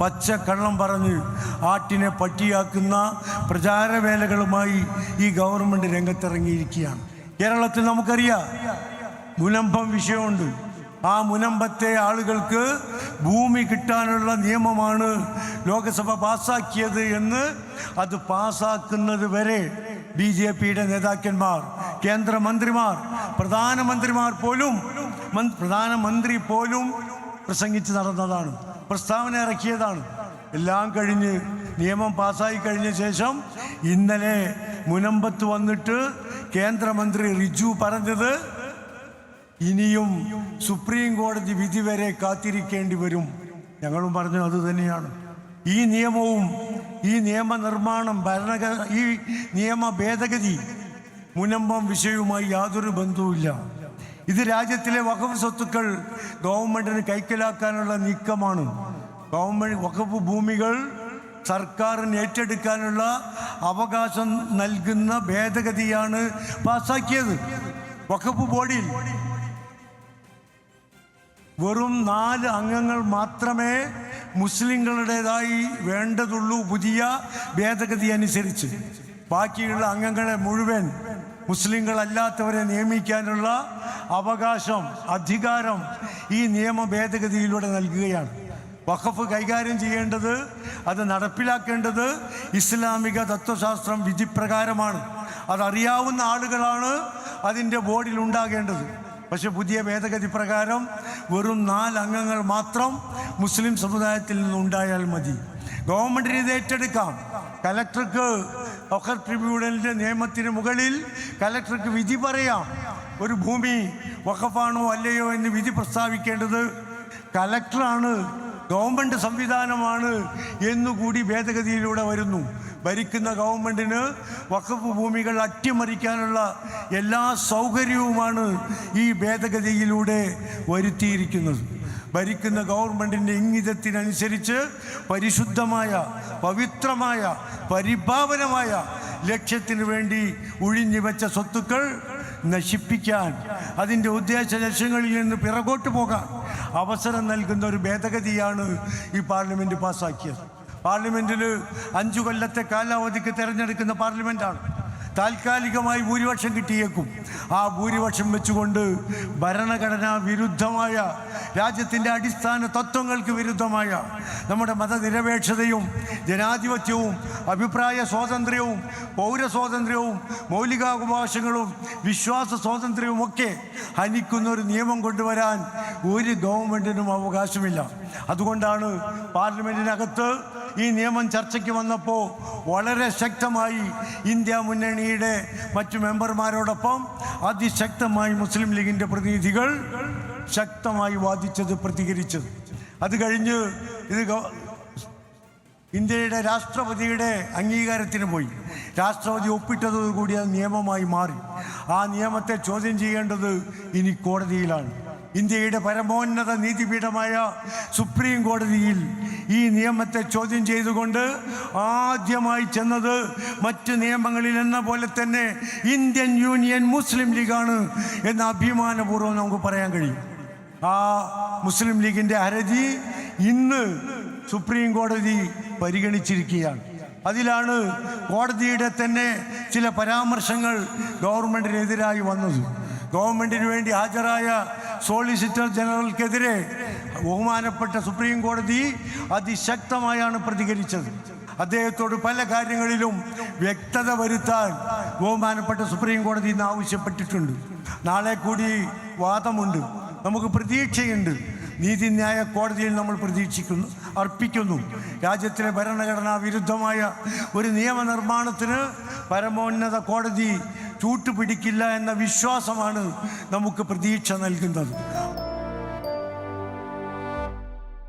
പച്ചക്കള്ളം പറഞ്ഞ് ആട്ടിനെ പട്ടിയാക്കുന്ന പ്രചാരവേലകളുമായി ഈ ഗവൺമെൻറ് രംഗത്തിറങ്ങിയിരിക്കുകയാണ്. കേരളത്തിൽ നമുക്കറിയാം മുനമ്പം വിഷയമുണ്ട്. ആ മുനമ്പത്തെ ആളുകൾക്ക് ഭൂമി കിട്ടാനുള്ള നിയമമാണ് ലോകസഭ പാസ്സാക്കിയത് എന്ന് അത് പാസ്സാക്കുന്നത് വരെ BJPയുടെ നേതാക്കന്മാർ, കേന്ദ്രമന്ത്രിമാർ, പ്രധാനമന്ത്രി പോലും പ്രസംഗിച്ച് നടന്നതാണ്, പ്രസ്താവന ഇറക്കിയതാണ്. എല്ലാം കഴിഞ്ഞ് നിയമം പാസ്സായി കഴിഞ്ഞ ശേഷം ഇന്നലെ മുനമ്പത്ത് വന്നിട്ട് കേന്ദ്രമന്ത്രി റിജു പറഞ്ഞത് ഇനിയും സുപ്രീം കോടതി വിധി വരെ കാത്തിരിക്കേണ്ടി വരും. ഞങ്ങളും പറഞ്ഞു അത് തന്നെയാണ്. ഈ നിയമവും ഈ നിയമനിർമ്മാണം ഈ നിയമ ഭേദഗതി മുനമ്പം വിഷയവുമായി യാതൊരു ബന്ധവുമില്ല. ഇത് രാജ്യത്തിലെ വഖഫ് സ്വത്തുക്കൾ ഗവൺമെന്റിന് കൈക്കലാക്കാനുള്ള നീക്കമാണ്. വഖഫ് ഭൂമികൾ സർക്കാരിന് ഏറ്റെടുക്കാനുള്ള അവകാശം നൽകുന്ന ഭേദഗതിയാണ് പാസ്സാക്കിയത്. വഖഫ് ബോർഡിൽ വെറും 4 അംഗങ്ങൾ മാത്രമേ മുസ്ലിങ്ങളുടേതായി വേണ്ടതുള്ളൂ പുതിയ ഭേദഗതി അനുസരിച്ച്. ബാക്കിയുള്ള അംഗങ്ങളെ മുഴുവൻ മുസ്ലിങ്ങളല്ലാത്തവരെ നിയമിക്കാനുള്ള അവകാശം, അധികാരം ഈ നിയമ ഭേദഗതിയിലൂടെ നൽകുകയാണ്. വഖഫ് കൈകാര്യം ചെയ്യേണ്ടത്, അത് നടപ്പിലാക്കേണ്ടത് ഇസ്ലാമിക തത്വശാസ്ത്രം വിധിപ്രകാരമാണ്. അതറിയാവുന്ന ആളുകളാണ് അതിൻ്റെ ബോർഡിൽ ഉണ്ടാകേണ്ടത്. പക്ഷെ പുതിയ ഭേദഗതി പ്രകാരം വെറും 4 അംഗങ്ങൾ മാത്രം മുസ്ലിം സമുദായത്തിൽ നിന്നുണ്ടായാൽ മതി. ഗവൺമെൻറ്റിന് ഇത് ഏറ്റെടുക്കാം. കലക്ടർക്ക് വഖഫ് ട്രിബ്യൂണലിൻ്റെ നിയമത്തിന് മുകളിൽ കലക്ടർക്ക് വിധി പറയാം. ഒരു ഭൂമി വഖഫാണോ അല്ലയോ എന്ന് വിധി പ്രസ്താവിക്കേണ്ടത് കലക്ടറാണ്, ഗവൺമെൻറ് സംവിധാനമാണ് എന്നുകൂടി ഭേദഗതിയിലൂടെ വരുന്നു. ഭരിക്കുന്ന ഗവൺമെൻറ്റിന് വഖഫ് ഭൂമികൾ അട്ടിമറിക്കാനുള്ള എല്ലാ സൗകര്യവുമാണ് ഈ ഭേദഗതിയിലൂടെ വരുത്തിയിരിക്കുന്നത്. ഭരിക്കുന്ന ഗവൺമെൻറ്റിൻ്റെ ഇംഗിതത്തിനനുസരിച്ച് പരിശുദ്ധമായ, പവിത്രമായ, പരിപാവനമായ ലക്ഷ്യത്തിന് വേണ്ടി ഒഴിഞ്ഞു വെച്ച സ്വത്തുക്കൾ നശിപ്പിക്കാൻ, അതിൻ്റെ ഉദ്ദേശ ലക്ഷ്യങ്ങളിൽ നിന്ന് പിറകോട്ട് പോകാൻ അവസരം നൽകുന്ന ഒരു ഭേദഗതിയാണ് ഈ പാർലമെൻറ്റ് പാസ്സാക്കിയത്. പാർലമെൻറ്റിൽ 5 കൊല്ലത്തെ കാലാവധിക്ക് തിരഞ്ഞെടുക്കുന്ന പാർലമെൻറ്റാണ്. താൽക്കാലികമായി ഭൂരിപക്ഷം കിട്ടിയേക്കും. ആ ഭൂരിപക്ഷം വെച്ചുകൊണ്ട് ഭരണഘടനാ വിരുദ്ധമായ, രാജ്യത്തിൻ്റെ അടിസ്ഥാന തത്വങ്ങൾക്ക് വിരുദ്ധമായ, നമ്മുടെ മതനിരപേക്ഷതയും ജനാധിപത്യവും അഭിപ്രായ സ്വാതന്ത്ര്യവും പൗരസ്വാതന്ത്ര്യവും മൗലികാവകാശങ്ങളും വിശ്വാസ സ്വാതന്ത്ര്യവും ഒക്കെ ഹനിക്കുന്ന ഒരു നിയമം കൊണ്ടുവരാൻ ഒരു ഗവൺമെൻറ്റിനും അവകാശമില്ല. അതുകൊണ്ടാണ് പാർലമെൻറ്റിനകത്ത് ഈ നിയമം ചർച്ചയ്ക്ക് വന്നപ്പോൾ വളരെ ശക്തമായി ഇന്ത്യ മുന്നണിയുടെ മറ്റു മെമ്പർമാരോടൊപ്പം അതിശക്തമായി മുസ്ലിം ലീഗിൻ്റെ പ്രതിനിധികൾ ശക്തമായി വാദിച്ചത്, പ്രതികരിച്ചത്. അത് കഴിഞ്ഞ് ഇത് ഇന്ത്യയുടെ രാഷ്ട്രപതിയുടെ അംഗീകാരത്തിന് പോയി. രാഷ്ട്രപതി ഒപ്പിട്ടതോടുകൂടി അത് നിയമമായി മാറി. ആ നിയമത്തെ ചോദ്യം ചെയ്യേണ്ടത് ഇനി കോടതിയിലാണ്. ഇന്ത്യയുടെ പരമോന്നത നീതിപീഠമായ സുപ്രീം കോടതിയിൽ ഈ നിയമത്തെ ചോദ്യം ചെയ്തുകൊണ്ട് ആദ്യമായി ചെന്നത് മറ്റ് നിയമങ്ങളിൽ എന്ന പോലെ തന്നെ ഇന്ത്യൻ യൂണിയൻ മുസ്ലിം ലീഗാണ് എന്ന് അഭിമാനപൂർവ്വം നമുക്ക് പറയാൻ കഴിയും. ആ മുസ്ലിം ലീഗിൻ്റെ ഹർജി ഇന്ന് സുപ്രീം കോടതി പരിഗണിച്ചിരിക്കുകയാണ്. അതിലാണ് കോടതിയുടെ തന്നെ ചില പരാമർശങ്ങൾ ഗവൺമെൻറ്റിനെതിരായി വന്നത്. ഗവൺമെൻറ്റിന് വേണ്ടി ഹാജരായ സോളിസിറ്റർ ജനറൽക്കെതിരെ ബഹുമാനപ്പെട്ട സുപ്രീം കോടതി അതിശക്തമായാണ് പ്രതികരിച്ചത്. അദ്ദേഹത്തോട് പല കാര്യങ്ങളിലും വ്യക്തത വരുത്താൻ ബഹുമാനപ്പെട്ട സുപ്രീം കോടതി ഇന്ന് ആവശ്യപ്പെട്ടിട്ടുണ്ട്. നാളെ കൂടി വാദമുണ്ട്, നമുക്ക് പ്രതീക്ഷയുണ്ട്. നീതിന്യായ കോടതിയിൽ നമ്മൾ അർപ്പിക്കുന്നു. രാജ്യത്തിലെ ഭരണഘടനാ വിരുദ്ധമായ ഒരു നിയമനിർമ്മാണത്തിന് പരമോന്നത കോടതി ചൂട്ടുപിടിക്കില്ല എന്ന വിശ്വാസമാണ് നമുക്ക് പ്രതീക്ഷ നൽകുന്നത്.